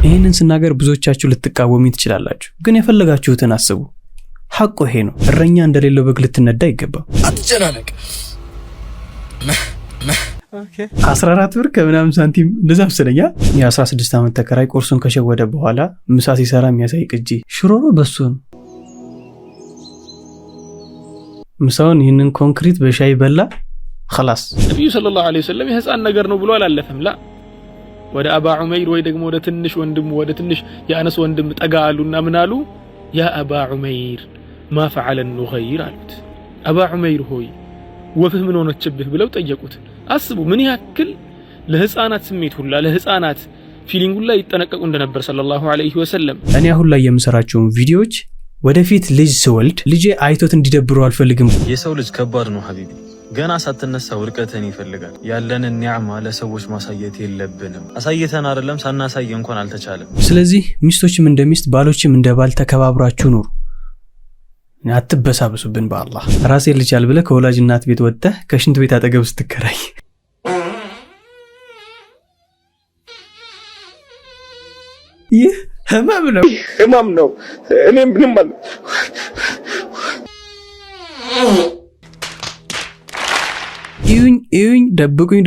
ይሄንን ስናገር ብዙዎቻችሁ ልትቃወሙ ትችላላችሁ ግን የፈለጋችሁትን አስቡ ሐቁ ይሄ ነው እረኛ እንደሌለው በግ ልትነዳ ይገባል አትጨናነቅ 14 ብር ከምናምን ሳንቲም እንደዛ መሰለኛ የ16 ዓመት ተከራይ ቁርሱን ከሸወደ በኋላ ምሳ ሲሰራ የሚያሳይ ቅጂ ሽሮሮ በሱ ነው ምሳውን ይህንን ኮንክሪት በሻይ በላ خلاص ነብዩ ሰለላሁ ዐለይሂ ወሰለም የህፃን ነገር ነው ብሎ አላለፈም ላ ወደ አባ ዑመይር ወይ ደግሞ ወደ ትንሽ ወንድም ወደ ትንሽ የአነስ ወንድም ጠጋሉና ምን አሉ ያ አባ ዑመይር ما فعل النغير አሉት አባ ዑመይር ሆይ ወፍህ ምን ሆነችብህ ብለው ጠየቁት አስቡ ምን ያክል ለህፃናት ስሜት ሁላ ለህፃናት ፊሊንግ ሁላ ይተነቀቁ እንደነበር ሰለላሁ ዐለይሂ ወሰለም እኔ አሁን ላይ የምሰራቸው ቪዲዮዎች ወደፊት ልጅ ስወልድ ልጄ አይቶት እንዲደብሩ አልፈልግም የሰው ልጅ ከባድ ነው ሐቢቢ ገና ሳትነሳ ውርቀትን ይፈልጋል ያለንን ኒዕማ ለሰዎች ማሳየት የለብንም አሳይተን አይደለም ሳናሳይ እንኳን አልተቻለም ስለዚህ ሚስቶችም እንደሚስት ባሎችም እንደባል ተከባብራችሁ ኑሩ አትበሳበሱብን በአላህ ራሴ ልቻል ብለ ከወላጅ እናት ቤት ወጥተህ ከሽንት ቤት አጠገብ ስትከራይ ይህ ህመም ነው እኔ ምንም ማለት ይሁን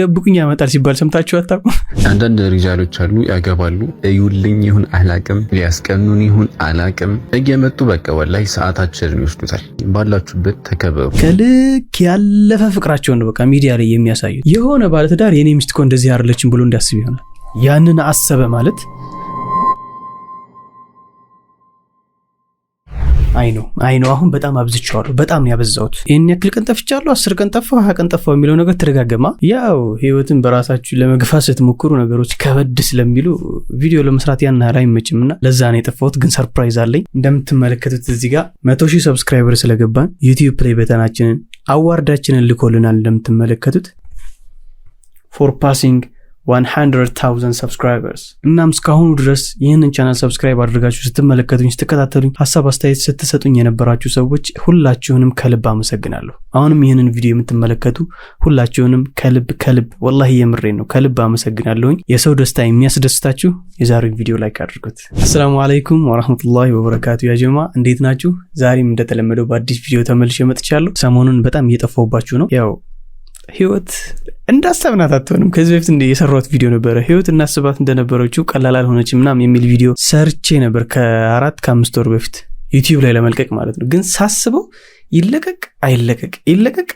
ደብቁኝ ያመጣል ሲባል ሰምታችሁ አታውቁም አንዳንድ ሪጃሎች አሉ ያገባሉ እዩልኝ ይሁን አላቅም ሊያስቀኑን ይሁን አላቅም እየመጡ በቃ ወላሂ ሰዓታችንን ይወስዱታል ባላችሁበት ተከበሩ ከልክ ያለፈ ፍቅራቸውን በቃ ሚዲያ ላይ የሚያሳዩት የሆነ ባለትዳር የኔ ሚስት እኮ እንደዚህ አይደለችም ብሎ እንዲያስብ ይሆናል ያንን አሰበ ማለት አይ ነው አሁን በጣም አብዝቻለሁ በጣም ነው ያበዛሁት ይሄን ያክል ቀን ጠፍቻለሁ 10 ቀን ጠፋው 20 ቀን ጠፋው የሚለው ነገር ተደጋገማ ያው ህይወትን በራሳችሁ ለመግፋት ስትሞክሩ ነገሮች ከበድ ስለሚሉ ቪዲዮ ለመስራት ያን ያህል አይመችምና ለዛ ነው የጠፋሁት ግን ሰርፕራይዝ አለኝ እንደምትመለከቱት እዚህ ጋር 100,000 ሰብስክራይበር ስለገባን ዩቲዩብ ፕሌይ በተናችንን አዋርዳችንን ልኮልናል እንደምትመለከቱት for passing 100,000 subscribers እናም እስካሁን ድረስ ይህንን ቻናል ሰብስክራይብ አድርጋችሁ ስትመለከቱኝ ስትከታተሉኝ ሐሳብ አስተያየት ስትሰጡኝ የነበራችሁ ሰዎች ሁላችሁንም ከልብ አመሰግናለሁ አሁንም ይህንን ቪዲዮ የምትመለከቱ ሁላችሁንም ከልብ ወላሂ የምሬን ነው ከልብ አመሰግናለሁኝ የሰው ደስታ የሚያስደስታችሁ የዛሬው ቪዲዮ ላይክ አድርጉት አሰላሙ አለይኩም ወራህመቱላሂ ወበረካቱ ያ ጀማ እንዴት ናችሁ ዛሬም እንደተለመደው በአዲስ ቪዲዮ ተመልሼ መጥቻለሁ ሰሞኑን በጣም እየጠፋሁባችሁ ነው ያው ህይወት እንዳሰብናት አትሆንም ከዚህ በፊት የሰራሁት ቪዲዮ ነበር ህይወት እናስባት እንደነበረችው ቀላል አልሆነችም ምናምን የሚል ቪዲዮ ሰርቼ ነበር ከ4-5 ወር በፊት ዩቲዩብ ላይ ለመልቀቅ ማለት ነው ግን ሳስበው ይለቀቅ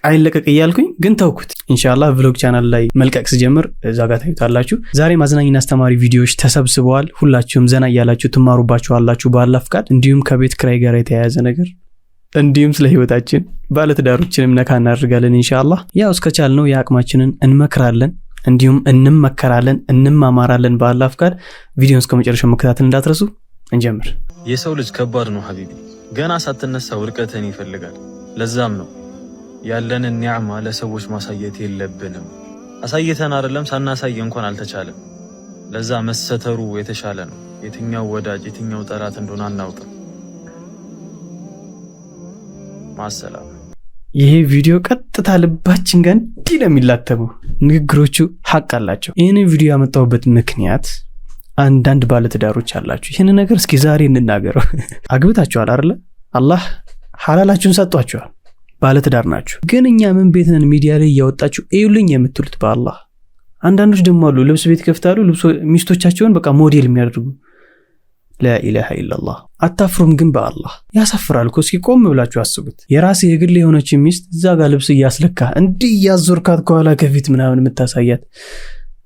አይለቀቅ እያልኩኝ ግን ተውኩት ኢንሻአላህ vlog ቻናል ላይ መልቀቅ ስጀምር እዛ ጋር ታዩታላችሁ ዛሬ ማዝናኝና አስተማሪ ቪዲዮዎች ተሰብስበዋል ሁላችሁም ዘና ያያላችሁ ትማሩባችኋላችሁ በአላህ ፍቃድ እንዲሁም ከቤት ክራይ ጋር የተያያዘ ነገር እንዲሁም ስለ ህይወታችን ባለትዳሮችንም ነካ እናደርጋለን ኢንሻአላህ ያው እስከቻልነው ያቅማችንን እንመክራለን እንዲሁም እንመከራለን እንማማራለን በአላህ ፍቃድ ቪዲዮውን እስከመጨረሻው መከታተል እንዳትረሱ እንጀምር የሰው ልጅ ከባድ ነው ሐቢቢ ገና ሳትነሳ ውርቀትን ይፈልጋል ለዛም ነው ያለንን ኒዕማ ለሰዎች ማሳየት የለብንም አሳይተን አይደለም ሳናሳይ እንኳን አልተቻለም ለዛ መሰተሩ የተሻለ ነው የትኛው ወዳጅ የትኛው ጠላት እንደሆነ አናውቅም ማሰላም ይሄ ቪዲዮ ቀጥታ ልባችን ጋር እንዲህ ለሚላተመው ንግግሮቹ ሐቅ አላቸው ይሄንን ቪዲዮ ያመጣሁበት ምክንያት አንዳንድ ባለትዳሮች አላችሁ ይሄን ነገር እስኪ ዛሬ እንናገረው አግብታችኋል አይደል አላህ ሐላላችሁን ሰጥቷችኋል ባለትዳር ናችሁ ግን እኛ ምን ቤትነን ሚዲያ ላይ ያወጣችሁ እዩልኝ የምትሉት በአላህ አንዳንዶች ደግሞ አሉ ልብስ ቤት ከፍታሉ ልብስ ሚስቶቻቸውን በቃ ሞዴል የሚያደርጉ لا اله الا الله አታፍሩም ግን በአላህ ያሳፍራል እኮ እስኪ ቆም ብላችሁ አስቡት የራስ የግል የሆነች ሚስት እዛ ጋር ልብስ ያስለካ እንዲህ ያዞርካት ከኋላ ከፊት ምናምን የምታሳያት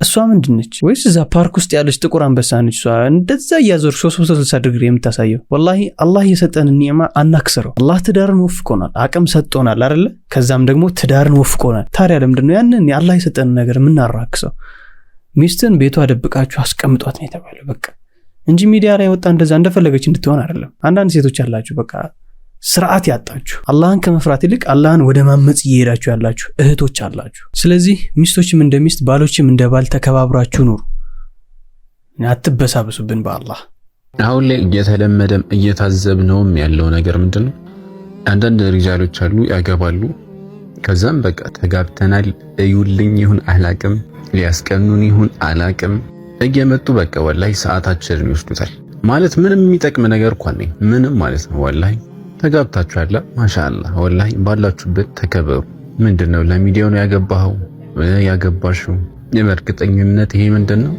እሷ ምንድነች ወይስ እዛ ፓርክ ውስጥ ያለች ጥቁር አንበሳ ነች እሷ እንደዛ ያዞር 360 ዲግሪ የምታሳየው ወላሂ አላህ የሰጠን ኒዕማ አናክሰረው አላህ ትዳርን ወፍቆናል አቅም ሰጥቶናል አይደል ከዛም ደግሞ ትዳርን ወፍቆናል ታዲያ ለምንድነው ያንን አላህ የሰጠን ነገር ምን አራክሰው ሚስትን ቤቷ ደብቃችሁ አስቀምጧት ነው የተባለው በቃ እንጂ ሚዲያ ላይ ወጣ እንደዛ እንደፈለገች እንድትሆን አይደለም አንዳንድ ሴቶች አላችሁ በቃ ስርዓት ያጣችሁ አላህን ከመፍራት ይልቅ አላህን ወደ ማመጽ ይሄዳችሁ ያላችሁ እህቶች አላችሁ ስለዚህ ሚስቶችም እንደሚስት ባሎችም እንደባል ተከባብራችሁ ኑሩ አትበሳበሱብን በአላህ አሁን ላይ እየተለመደም እየታዘብነውም ያለው ነገር ምንድነው አንዳንድ ሪጃሎች አሉ ያገባሉ ከዛም በቃ ተጋብተናል እዩልኝ ይሁን አላቅም ሊያስቀኑን ይሁን አላቅም እየመጡ በቃ ወላሂ ሰዓታችንን ይወስዱታል። ማለት ምንም የሚጠቅም ነገር እንኳን ነኝ ምንም ማለት ነው። ወላሂ ተጋብታችኋል፣ ማሻአላህ ወላሂ ባላችሁበት ተከበሩ። ምንድነው ለሚዲያው ነው ያገባኸው ያገባሽው? የመርግጠኝነት ይሄ ምንድነው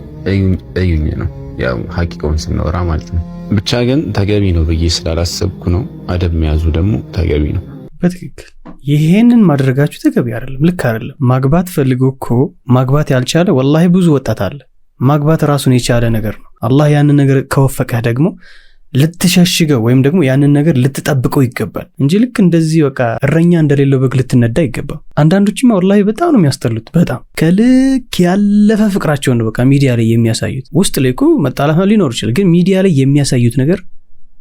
እዩኝ ነው ያው ሐቂቃውን ስናወራ ማለት ነው። ብቻ ግን ተገቢ ነው ብዬ ስላላሰብኩ ነው። አደብ መያዙ ደግሞ ተገቢ ነው። በትክክል ይሄንን ማድረጋችሁ ተገቢ አይደለም፣ ልክ አይደለም። ማግባት ፈልጎ እኮ ማግባት ያልቻለ ወላሂ ብዙ ወጣት አለ። ማግባት ራሱን የቻለ ነገር ነው። አላህ ያንን ነገር ከወፈቀህ ደግሞ ልትሸሽገው ወይም ደግሞ ያንን ነገር ልትጠብቀው ይገባል እንጂ ልክ እንደዚህ በቃ እረኛ እንደሌለው በግ ልትነዳ ይገባል። አንዳንዶችማ ወላሂ በጣም ነው የሚያስጠሉት። በጣም ከልክ ያለፈ ፍቅራቸውን ነው በቃ ሚዲያ ላይ የሚያሳዩት። ውስጥ ላይ እኮ መጣላት ሊኖር ይችላል፣ ግን ሚዲያ ላይ የሚያሳዩት ነገር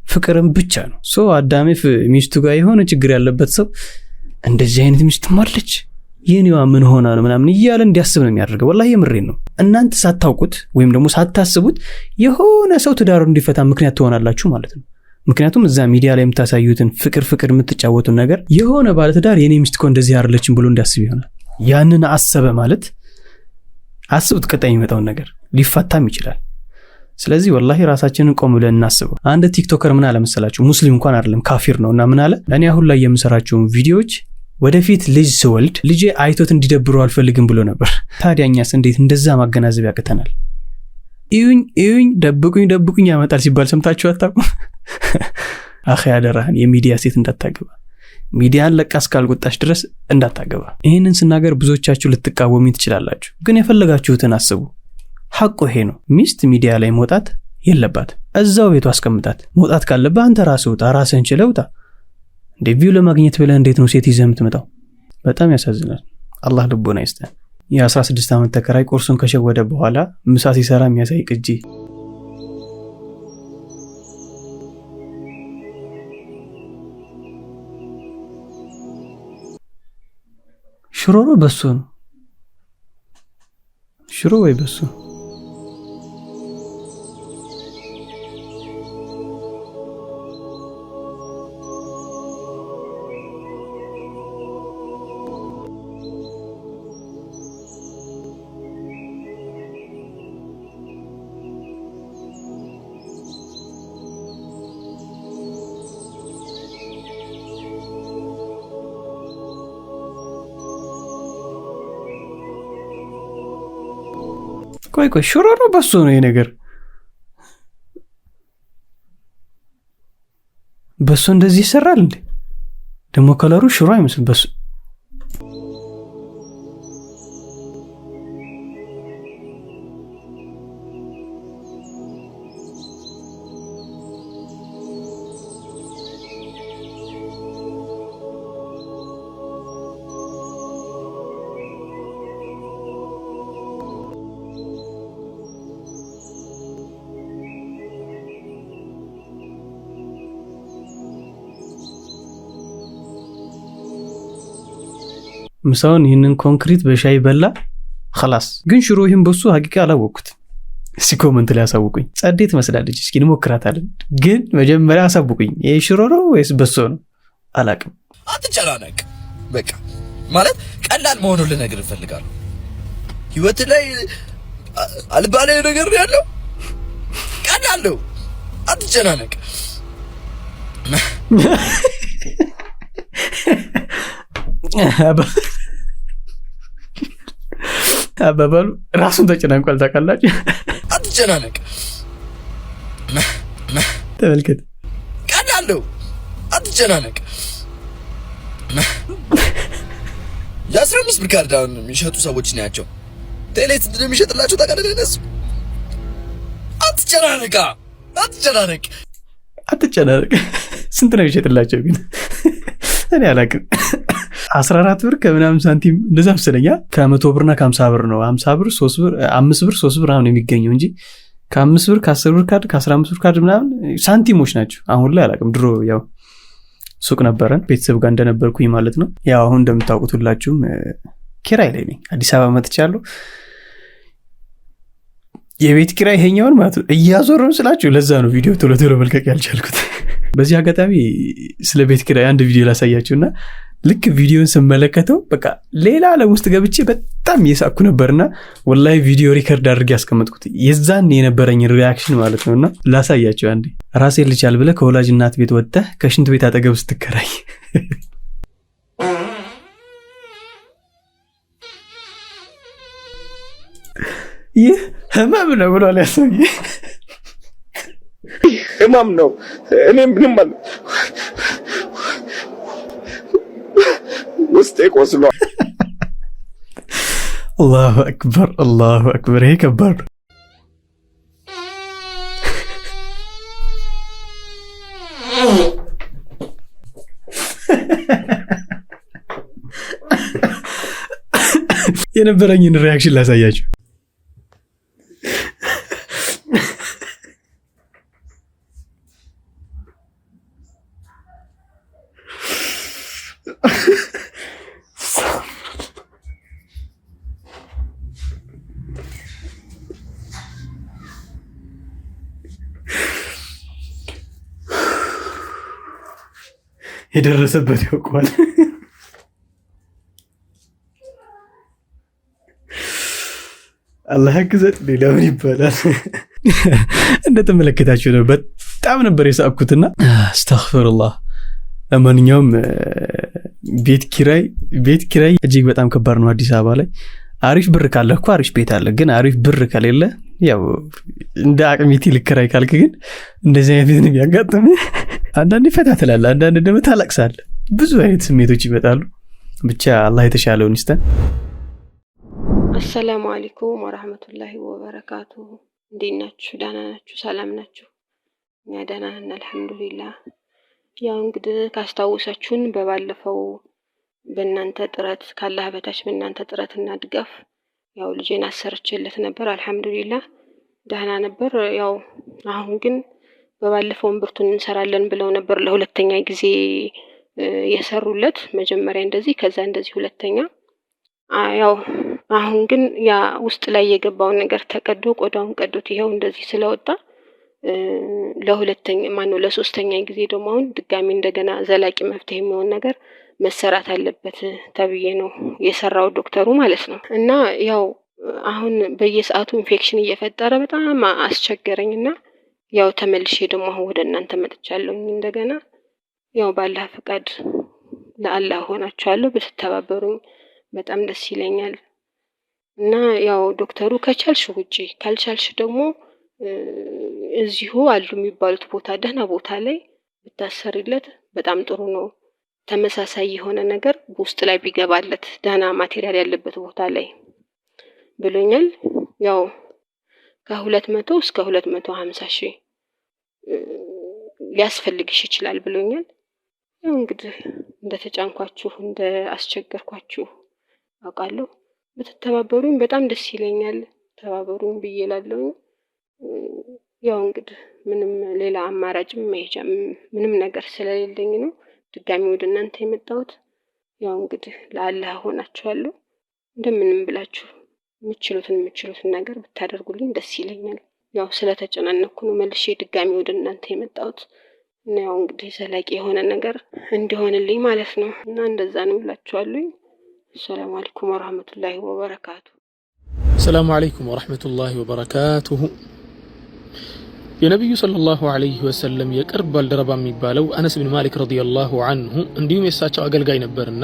ፍቅርን ብቻ ነው። አዳሜ ሚስቱ ጋር የሆነ ችግር ያለበት ሰው እንደዚህ አይነት ሚስትም አለች የኔዋ ምን ሆና ነው ምናምን እያለ እንዲያስብ ነው የሚያደርገው። ወላሂ የምሬን ነው። እናንተ ሳታውቁት ወይም ደግሞ ሳታስቡት የሆነ ሰው ትዳሩ እንዲፈታ ምክንያት ትሆናላችሁ ማለት ነው። ምክንያቱም እዛ ሚዲያ ላይ የምታሳዩትን ፍቅር የምትጫወቱን ነገር የሆነ ባለ ትዳር የኔ ሚስት እኮ እንደዚህ አይደለችም ብሎ እንዲያስብ ይሆናል። ያንን አሰበ ማለት አስቡት፣ ቀጣይ የሚመጣውን ነገር ሊፈታም ይችላል። ስለዚህ ወላሂ ራሳችንን ቆም ብለን እናስበው። አንድ ቲክቶከር ምን አለ መሰላችሁ? ሙስሊም እንኳን አይደለም ካፊር ነውና ምን አለ? እኔ አሁን ላይ የምሰራቸው ቪዲዮዎች ወደፊት ልጅ ስወልድ ልጄ አይቶት እንዲደብረው አልፈልግም ብሎ ነበር። ታዲያኛስ እንዴት እንደዛ ማገናዘብ ያቅተናል? እዩኝ ደብቁኝ ያመጣል ሲባል ሰምታችሁ አታውቁም? አኺ ያደራህን የሚዲያ ሴት እንዳታገባ፣ ሚዲያን ለቃ እስካልወጣሽ ድረስ እንዳታገባ። ይህንን ስናገር ብዙዎቻችሁ ልትቃወሙ ትችላላችሁ፣ ግን የፈለጋችሁትን አስቡ። ሐቁ ይሄ ነው። ሚስት ሚዲያ ላይ መውጣት የለባት። እዛው ቤቱ አስቀምጣት። መውጣት ካለበት አንተ ራስህ ውጣ፣ ራስህን ችለህ ውጣ። እንደ ቪው ለማግኘት ብለህ እንዴት ነው ሴት ይዘህ የምትመጣው? በጣም ያሳዝናል። አላህ ልቦና ይስጠን። የ16 ዓመት ተከራይ ቁርሱን ከሸወደ በኋላ ምሳ ሲሰራ የሚያሳይ ቅጂ። ሽሮሮ በሶ ነው። ሽሮ ወይ በሶ? ቆይ ሽሮ ነው በሶ ነው? ይሄ ነገር በሶ እንደዚህ ይሰራል እንዴ? ደግሞ ከለሩ ሽሮ አይመስል በሶ። ምሳውን ይህንን ኮንክሪት በሻይ በላ خلاص። ግን ሽሮ ይህን በሱ ሀቂቃ አላወቅኩት። እስኪ ኮመንት ላይ አሳውቁኝ። ጸዴት መስላለች፣ እስኪ እንሞክራታለን። ግን መጀመሪያ አሳውቁኝ፣ ይሄ ሽሮ ነው ወይስ በሶ ነው? አላቅም። አትጨናነቅ። በቃ ማለት ቀላል መሆኑን ልነግርህ እፈልጋለሁ። ህይወት ላይ አልባሌ ነገር ያለው ቀላል ነው። አትጨናነቅ። አባባሉ ራሱን ተጨናንቋል። ታውቃላችሁ? አትጨናነቅ። ተመልከት። ቀላል ነው። አትጨናነቅ። የ15 ብር ካርድ አሁን የሚሸጡ ሰዎች ናቸው። ቴሌት እንደሚሸጥላቸው ታውቃለህ? እነሱ አትጨናነቅ። ስንት ነው የሚሸጥላቸው ግን? እኔ አላውቅም። 14 ብር ከምናምን ሳንቲም እንደዛ መሰለኛ። ከ100 ብርና ከ50 ብር ነው። 50 ብር 3 ብር 5 ብር 3 ብር አሁን የሚገኘው እንጂ ከ5 ብር ከ10 ብር ካርድ ከ15 ብር ካርድ ምናምን ሳንቲሞች ናቸው። አሁን ላይ አላውቅም። ድሮ ያው ሱቅ ነበረን ቤተሰብ ጋር እንደነበርኩኝ ማለት ነው። ያው አሁን እንደምታውቁት ሁላችሁም ኪራይ ላይ ነኝ። አዲስ አበባ መጥቻለሁ። የቤት ኪራይ ይሄኛውን ማለት ነው እያዞረን ስላችሁ ለዛ ነው ቪዲዮ ቶሎ መልቀቅ ያልቻልኩት። በዚህ አጋጣሚ ስለ ቤት ኪራይ አንድ ቪዲዮ ላሳያችሁና ልክ ቪዲዮን ስመለከተው በቃ ሌላ ዓለም ውስጥ ገብቼ በጣም እየሳኩ ነበርና ወላሂ ቪዲዮ ሪከርድ አድርጌ ያስቀመጥኩት የዛን የነበረኝ ሪአክሽን ማለት ነውና ላሳያቸው አንዴ። ራሴን ልቻል ብለህ ከወላጅ እናት ቤት ወጥተህ ከሽንት ቤት አጠገብ ስትከራይ ይህ ህመም ነው ብሏል ያሰውዬ። ህመም ነው። እኔ ምንም ማለት ውስጤ ቆስሏል። አላሁ አክበር አላሁ አክበር። ይሄ ከባድ ነው። የነበረኝን ሪአክሽን ላሳያችሁ። የደረሰበት ያውቀዋል። አላህ ያግዘን። ሌላ ምን ይባላል? እንደተመለከታችሁ ነው። በጣም ነበር የሳቅኩትና አስተግፍሩላህ። ለማንኛውም ቤት ኪራይ እጅግ በጣም ከባድ ነው አዲስ አበባ ላይ። አሪፍ ብር ካለ እኮ አሪፍ ቤት አለ። ግን አሪፍ ብር ከሌለ ያው እንደ አቅሚቲ ልከራይ ካልክ ግን እንደዚህ አይነት ቤት ነው የሚያጋጥምህ። አንዳንዴ ፈታ ትላለህ፣ አንዳንዴ ደግሞ ታለቅሳለህ። ብዙ አይነት ስሜቶች ይመጣሉ። ብቻ አላህ የተሻለውን ይስጠን። አሰላሙ አለይኩም ወራህመቱላሂ ወበረካቱሁ። እንዴት ናችሁ? ደህና ናችሁ? ሰላም ናችሁ? እኛ ደህና ነን አልሐምዱሊላህ። ያው እንግዲህ ካስታወሳችሁን በባለፈው በእናንተ ጥረት ካላህ በታች በእናንተ ጥረትና ድጋፍ ያው ልጄን አሰርቼለት ነበር። አልሐምዱሊላህ ደህና ነበር። ያው አሁን ግን በባለፈው ብርቱን እንሰራለን ብለው ነበር ለሁለተኛ ጊዜ የሰሩለት። መጀመሪያ እንደዚህ ከዛ እንደዚህ ሁለተኛ። ያው አሁን ግን ያ ውስጥ ላይ የገባውን ነገር ተቀዶ ቆዳውን ቀዶት ይሄው እንደዚህ ስለወጣ ለሶስተኛ ጊዜ ደግሞ አሁን ድጋሚ እንደገና ዘላቂ መፍትሄ የሚሆን ነገር መሰራት አለበት ተብዬ ነው የሰራው ዶክተሩ ማለት ነው። እና ያው አሁን በየሰዓቱ ኢንፌክሽን እየፈጠረ በጣም አስቸገረኝና ያው ተመልሼ ደግሞ አሁን ወደ እናንተ መጥቻለሁ እንደገና። ያው ባላህ ፈቃድ ለአላህ ሆናችኋለሁ፣ ብትተባበሩኝ በጣም ደስ ይለኛል። እና ያው ዶክተሩ ከቻልሽ ውጪ ካልቻልሽ ደግሞ እዚሁ አሉ የሚባሉት ቦታ ደህና ቦታ ላይ ብታሰሪለት በጣም ጥሩ ነው። ተመሳሳይ የሆነ ነገር ውስጥ ላይ ቢገባለት ደህና ማቴሪያል ያለበት ቦታ ላይ ብሎኛል። ያው ከ200 እስከ 250 ሺህ ሊያስፈልግሽ ይችላል ብሎኛል። ያው እንግዲህ እንደተጫንኳችሁ እንደ አስቸገርኳችሁ አውቃለሁ። ብትተባበሩኝ በጣም ደስ ይለኛል። ተባበሩኝ ብዬ እላለሁ። ያው እንግዲህ ምንም ሌላ አማራጭም መሄጃ ምንም ነገር ስለሌለኝ ነው ድጋሚ ወደ እናንተ የመጣሁት። ያው እንግዲህ ለአላህ ሆናችኋለሁ። እንደምንም ብላችሁ የምችሉትን ነገር ብታደርጉልኝ ደስ ይለኛል። ያው ስለተጨናነኩ ነው መልሼ ድጋሚ ወደ እናንተ የመጣሁት እና ያው እንግዲህ ዘላቂ የሆነ ነገር እንዲሆንልኝ ማለት ነው። እና እንደዛ ነው ብላችኋለሁ። السلام عليكم ورحمة الله وبركاته. السلام عليكم ورحمة الله وبركاته. يا نبي صلى الله عليه وسلم يقرب الدربا ميبالو أنس بن مالك رضي الله عنه انديوم يساچو አገልጋይ ነበርና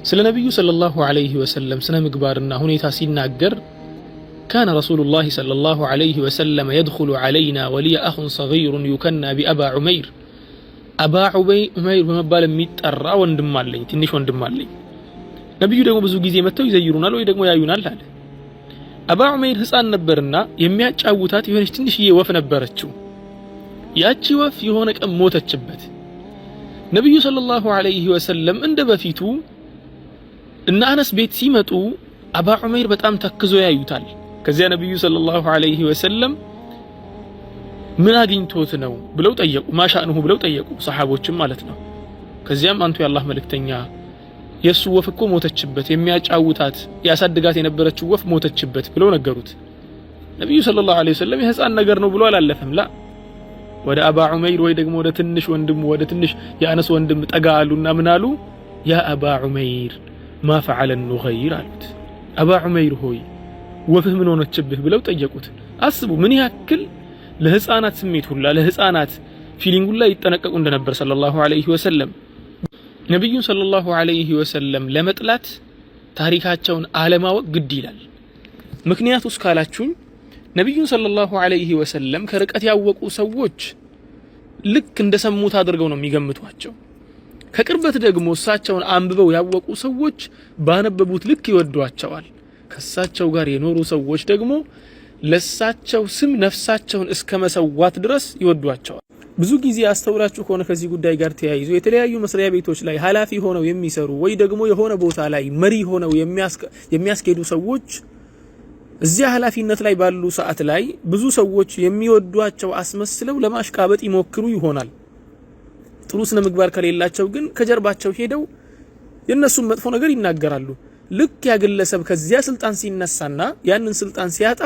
ስለ ነብዩ صلى الله عليه وسلم ስነ ምግባርና ሁኔታ ሲናገር كان رسول الله صلى الله عليه وسلم يدخل علينا ولي أخ صغير يكنى بأبا عمير أبا عمير በመባል የሚጠራ ወንድም አለኝ ትንሽ ወንድም አለኝ። ነብዩ ደግሞ ብዙ ጊዜ መተው ይዘይሩናል ወይ ደግሞ ያዩናል አለ። አባ ዑመይር ህፃን ነበርና የሚያጫውታት የሆነች ትንሽዬ ወፍ ነበረችው። ያቺ ወፍ የሆነ ቀን ሞተችበት። ነብዩ ሰለላሁ ዐለይሂ ወሰለም እንደ በፊቱ እና አነስ ቤት ሲመጡ አባ ዑመይር በጣም ተክዞ ያዩታል። ከዚያ ነብዩ ሰለላሁ ዐለይሂ ወሰለም ምን አግኝቶት ነው ብለው ጠየቁ። ማሻእንሁ ብለው ጠየቁ ሰሃቦችም ማለት ነው። ከዚያም አንቱ የአላህ መልእክተኛ የሱ ወፍ እኮ ሞተችበት፣ የሚያጫውታት ያሳድጋት የነበረችው ወፍ ሞተችበት ብለው ነገሩት። ነብዩ ሰለላሁ ዐለይሂ ወሰለም የህፃን ነገር ነው ብሎ አላለፈም። ወደ አባ ዑመይር ወይ ደግሞ ወደ ትንሽ ወንድም ወደ ትንሽ የአነስ ወንድም ጠጋ አሉና ምን አሉ? ያ አባ ዑመይር ማ ፈዐለ ኑገይር አሉት። አባ ዑመይር ሆይ ወፍህ ምን ሆነችብህ ብለው ጠየቁት። አስቡ ምን ያክል ለህፃናት ስሜት ሁላ ለህፃናት ፊሊንግ ሁላ ይጠነቀቁ እንደነበር ሰለላሁ ዐለይሂ ወሰለም። ነብዩን ሰለላሁ ዐለይሂ ወሰለም ለመጥላት ታሪካቸውን አለማወቅ ግድ ይላል። ምክንያቱስ ካላችሁኝ ነብዩን ሰለላሁ ዐለይሂ ወሰለም ከርቀት ያወቁ ሰዎች ልክ እንደሰሙት አድርገው ነው የሚገምቷቸው። ከቅርበት ደግሞ እሳቸውን አንብበው ያወቁ ሰዎች ባነበቡት ልክ ይወዷቸዋል። ከእሳቸው ጋር የኖሩ ሰዎች ደግሞ ለእሳቸው ስም ነፍሳቸውን እስከ መሰዋት ድረስ ይወዷቸዋል። ብዙ ጊዜ አስተውላችሁ ከሆነ ከዚህ ጉዳይ ጋር ተያይዞ የተለያዩ መስሪያ ቤቶች ላይ ኃላፊ ሆነው የሚሰሩ ወይ ደግሞ የሆነ ቦታ ላይ መሪ ሆነው የሚያስኬዱ ሰዎች እዚያ ኃላፊነት ላይ ባሉ ሰዓት ላይ ብዙ ሰዎች የሚወዷቸው አስመስለው ለማሽቃበጥ ይሞክሩ ይሆናል። ጥሩ ስነ ምግባር ከሌላቸው ግን ከጀርባቸው ሄደው የነሱን መጥፎ ነገር ይናገራሉ። ልክ ያ ግለሰብ ከዚያ ስልጣን ሲነሳና ያንን ስልጣን ሲያጣ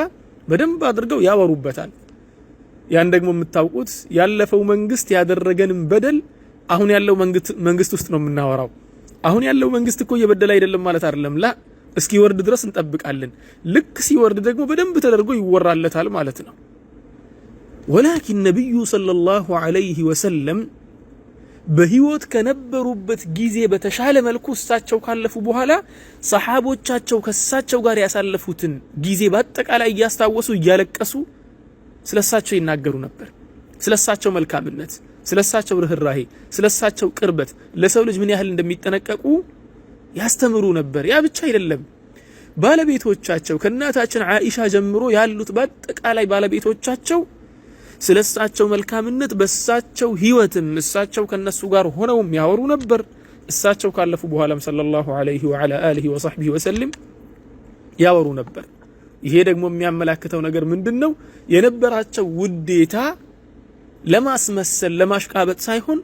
በደንብ አድርገው ያወሩበታል። ያን ደግሞ የምታውቁት ያለፈው መንግስት ያደረገንም በደል አሁን ያለው መንግስት ውስጥ ነው የምናወራው። አሁን ያለው መንግስት እኮ እየበደለ አይደለም ማለት አይደለም። ላ እስኪ ወርድ ድረስ እንጠብቃለን። ልክ ሲወርድ ደግሞ በደንብ ተደርጎ ይወራለታል ማለት ነው። ወላኪን ነብዩ ሰለላሁ ዐለይሂ ወሰለም በህይወት ከነበሩበት ጊዜ በተሻለ መልኩ እሳቸው ካለፉ በኋላ ሰሃቦቻቸው ከእሳቸው ጋር ያሳለፉትን ጊዜ በአጠቃላይ እያስታወሱ እያለቀሱ ስለሳቸው ይናገሩ ነበር። ስለሳቸው መልካምነት፣ ስለሳቸው ርህራሄ፣ ስለሳቸው ቅርበት፣ ለሰው ልጅ ምን ያህል እንደሚጠነቀቁ ያስተምሩ ነበር። ያ ብቻ አይደለም፣ ባለቤቶቻቸው ከእናታችን ዓኢሻ ጀምሮ ያሉት በአጠቃላይ ባለቤቶቻቸው ስለሳቸው መልካምነት በሳቸው ህይወትም እሳቸው ከነሱ ጋር ሆነው የሚያወሩ ነበር። እሳቸው ካለፉ በኋላም ሰለላሁ ዐለይሂ ወዐላ አሊሂ ወሰህቢሂ ወሰለም ያወሩ ነበር። ይሄ ደግሞ የሚያመላክተው ነገር ምንድነው? የነበራቸው ውዴታ ለማስመሰል ለማሽቃበጥ ሳይሆን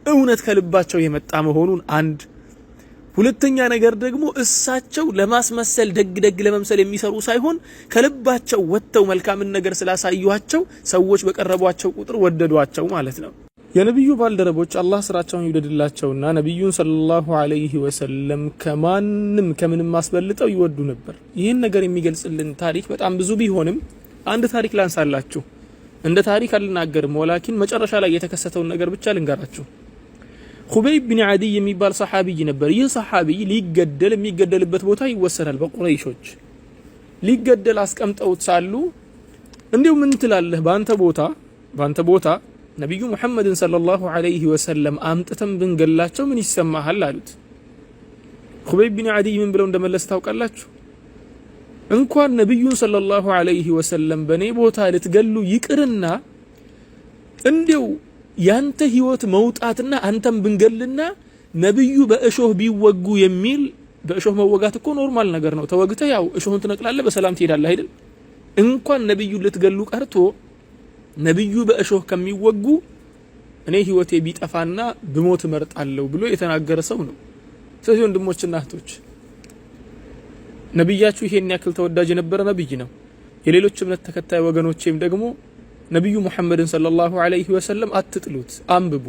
እውነት ከልባቸው የመጣ መሆኑን አንድ። ሁለተኛ ነገር ደግሞ እሳቸው ለማስመሰል ደግ ለመምሰል የሚሰሩ ሳይሆን ከልባቸው ወጥተው መልካምን ነገር ስላሳዩዋቸው ሰዎች በቀረቧቸው ቁጥር ወደዷቸው ማለት ነው። የነብዩ ባልደረቦች አላህ ስራቸውን ይወደድላቸውና ነብዩን ሰለላሁ ዐለይሂ ወሰለም ከምንም አስበልጠው ይወዱ ነበር። ይህን ነገር የሚገልጽልን ታሪክ በጣም ብዙ ቢሆንም አንድ ታሪክ ላንሳላችሁ። እንደ ታሪክ አልናገርም፣ ወላኪን መጨረሻ ላይ የተከሰተውን ነገር ብቻ ልንገራችሁ። ኹበይብ ቢን ዓዲይ የሚባል ሰሓቢይ ነበር። ይህ ሰሓቢይ የሚገደልበት ቦታ ይወሰናል በቁረይሾች። ሊገደል አስቀምጠውት ሳሉ እንዲሁ ምን ትላለህ በአንተ ቦታ ነቢዩ ሙሐመድን ሰለላሁ ዐለይሂ ወሰለም አምጥተን ብንገላቸው ምን ይሰማሃል አሉት። ኹበይብ ቢን ዓዲይ ምን ብለው እንደመለስ ታውቃላችሁ? እንኳን ነቢዩን ሰለላሁ ዐለይሂ ወሰለም በእኔ ቦታ ልትገሉ ይቅርና እንዲሁ ያንተ ህይወት መውጣትና አንተም ብንገልና ነብዩ በእሾህ ቢወጉ የሚል በእሾህ መወጋት እኮ ኖርማል ነገር ነው። ተወግተህ ያው እሾህን ትነቅላለህ በሰላም ትሄዳለህ አይደል? እንኳን ነብዩ ልትገሉ ቀርቶ ነብዩ በእሾህ ከሚወጉ እኔ ህይወቴ ቢጠፋና ብሞት እመርጣለሁ ብሎ የተናገረ ሰው ነው። ስለዚህ ወንድሞችና እህቶች ነብያችሁ ይሄን ያክል ተወዳጅ የነበረ ነብይ ነው። የሌሎች እምነት ተከታይ ወገኖቼም ደግሞ ነብዩ ሙሐመድን ሰለላሁ ዐለይሂ ወሰለም አትጥሉት፣ አንብቡ።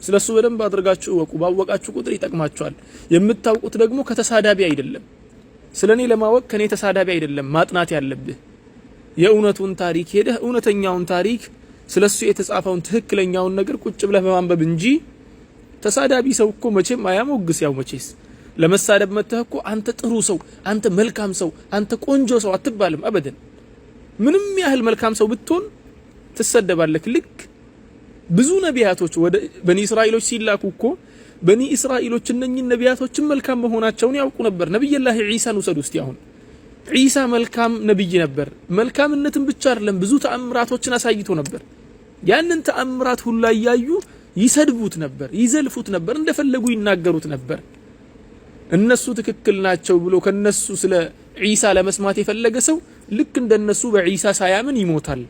ስለሱ በደንብ አድርጋችሁ እወቁ። ባወቃችሁ ቁጥር ይጠቅማችኋል። የምታውቁት ደግሞ ከተሳዳቢ አይደለም። ስለኔ ለማወቅ ከኔ ተሳዳቢ አይደለም ማጥናት ያለብህ። የእውነቱን ታሪክ ሄደህ እውነተኛውን ታሪክ ስለሱ የተጻፈውን ትክክለኛውን ነገር ቁጭ ብለህ በማንበብ እንጂ ተሳዳቢ ሰው እኮ መቼም አያሞግስ። ያው መቼስ ለመሳደብ መተህ እኮ አንተ ጥሩ ሰው፣ አንተ መልካም ሰው፣ አንተ ቆንጆ ሰው አትባልም አበደን። ምንም ያህል መልካም ሰው ብትሆን ትሰደባለህ። ልክ ብዙ ነቢያቶች ወደ በኒ እስራኤሎች ሲላኩ እኮ በኒ እስራኤሎች እነኚህ ነቢያቶችን መልካም መሆናቸውን ያውቁ ነበር። ነብዩላህ ዒሳን ውሰዱ እስቲ። አሁን ዒሳ መልካም ነብይ ነበር። መልካምነትን ብቻ አይደለም ብዙ ተአምራቶችን አሳይቶ ነበር። ያንን ተአምራት ሁሉ ያያዩ ይሰድቡት ነበር፣ ይዘልፉት ነበር፣ እንደፈለጉ ይናገሩት ነበር። እነሱ ትክክል ናቸው ብሎ ከነሱ ስለ ዒሳ ለመስማት የፈለገ ሰው ልክ እንደነሱ በዒሳ ሳያምን ይሞታል።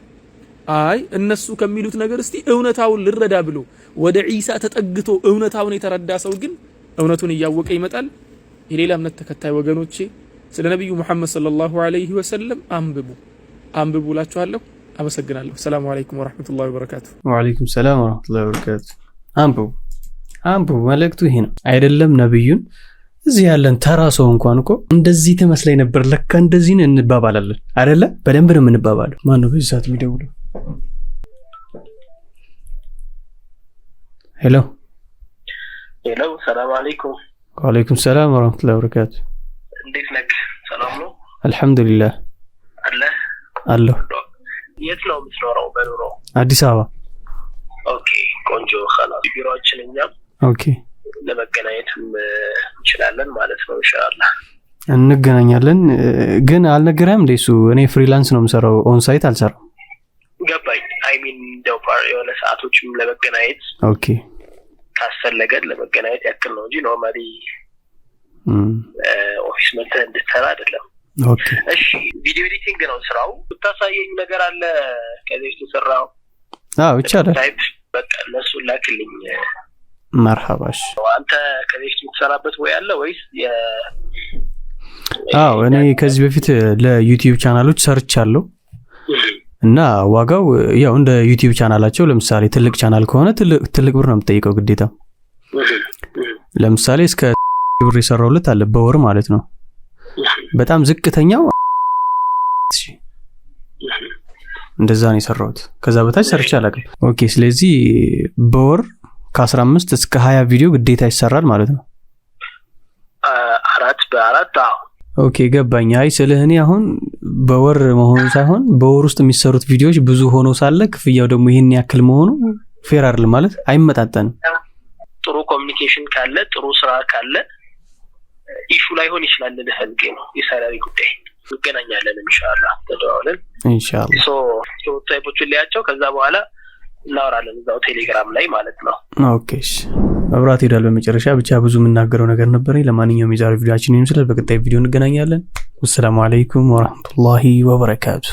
አይ እነሱ ከሚሉት ነገር እስቲ እውነታውን ልረዳ ብሎ ወደ ዒሳ ተጠግቶ እውነታውን የተረዳ ሰው ግን እውነቱን እያወቀ ይመጣል። የሌላ እምነት ተከታይ ወገኖቼ ስለ ነብዩ መሐመድ ሰለላሁ ዐለይሂ ወሰለም አንብቡ እላችኋለሁ። አመሰግናለሁ። ሰላም አለይኩም ወራህመቱላሂ ወበረካቱ። ወአለይኩም ሰላም ወራህመቱላሂ ወበረካቱ። አንብቡ አንቡ መልእክቱ ይሄ ነው አይደለም? ነብዩን እዚህ ያለን ተራ ሰው እንኳን እኮ እንደዚህ ትመስለኝ ነበር ለካ እንደዚህ እንባባላለን አይደለ? በደንብ ነው የምንባባለው። ማን ነው በዚህ ሰዓት የሚደውለው? ሄሎ ሄሎ፣ ሰላም አለይኩም። ወአለይኩም ሰላም ወራህመቱላሂ ወበረካቱ። እንዴት ነህ? ሰላም ነው? አልሐምዱሊላህ አለሁ። የት ነው የምትኖረው? በኑሮ አዲስ አበባ። ኦኬ ቆንጆ። خلاص ቢሮአችን እኛም ኦኬ ለመገናኘትም እንችላለን ማለት ነው። ኢንሻአላህ እንገናኛለን። ግን አልነገረህም እንዴ እሱ? እኔ ፍሪላንስ ነው የምሰራው፣ ኦን ሳይት አልሰራም። ገባኝ። አይ ሚን እንደው የሆነ ሰዓቶችም ለመገናኘት ኦኬ ካስፈለገን ለመገናኘት ያክል ነው እንጂ ኖርማሊ ኦፊስ መጥተህ እንድትሰራ አይደለም። ኦኬ እሺ። ቪዲዮ ኤዲቲንግ ነው ስራው። ብታሳየኝ ነገር አለ ከዚህ ተሰራው? አዎ ይቻላል። ታይፕ በቃ እነሱ ላክልኝ። መርሐባሽ። አንተ ከዚህ የምትሰራበት ወይ አለ ወይስ አዎ እኔ ከዚህ በፊት ለዩቲዩብ ቻናሎች ሰርቻለሁ እና ዋጋው ያው እንደ ዩቲዩብ ቻናላቸው ለምሳሌ ትልቅ ቻናል ከሆነ ትልቅ ብር ነው የምትጠይቀው ግዴታ። ለምሳሌ እስከ ብር የሰራውለት አለ በወር ማለት ነው። በጣም ዝቅተኛው እንደዛ ነው የሰራሁት። ከዛ በታች ሰርቼ አላውቅም። ኦኬ ስለዚህ በወር ከ15 እስከ 20 ቪዲዮ ግዴታ ይሰራል ማለት ነው። 4 በ4 አዎ ኦኬ ገባኝ። አይ ስለህ እኔ አሁን በወር መሆኑ ሳይሆን በወር ውስጥ የሚሰሩት ቪዲዮዎች ብዙ ሆኖ ሳለ ክፍያው ደግሞ ይሄን ያክል መሆኑ ፌር አይደል ማለት አይመጣጠንም። ጥሩ ኮሚኒኬሽን ካለ ጥሩ ስራ ካለ ኢሹ ላይሆን ይችላል። ለፈልጌ ነው የሳላሪ ጉዳይ። እንገናኛለን ኢንሻአላህ ተደዋውለን ኢንሻአላህ። ሶ ታይፖቹን ሊያቸው ከዛ በኋላ እናወራለን እዛው ቴሌግራም ላይ ማለት ነው። ኦኬ እሺ። መብራት ሄዷል በመጨረሻ። ብቻ ብዙ የምናገረው ነገር ነበረኝ። ለማንኛውም የዛሬው ቪዲዮአችን ይመስላል። በቀጣይ ቪዲዮ እንገናኛለን። ወሰላሙ አለይኩም ወራህመቱላሂ ወበረካቱ።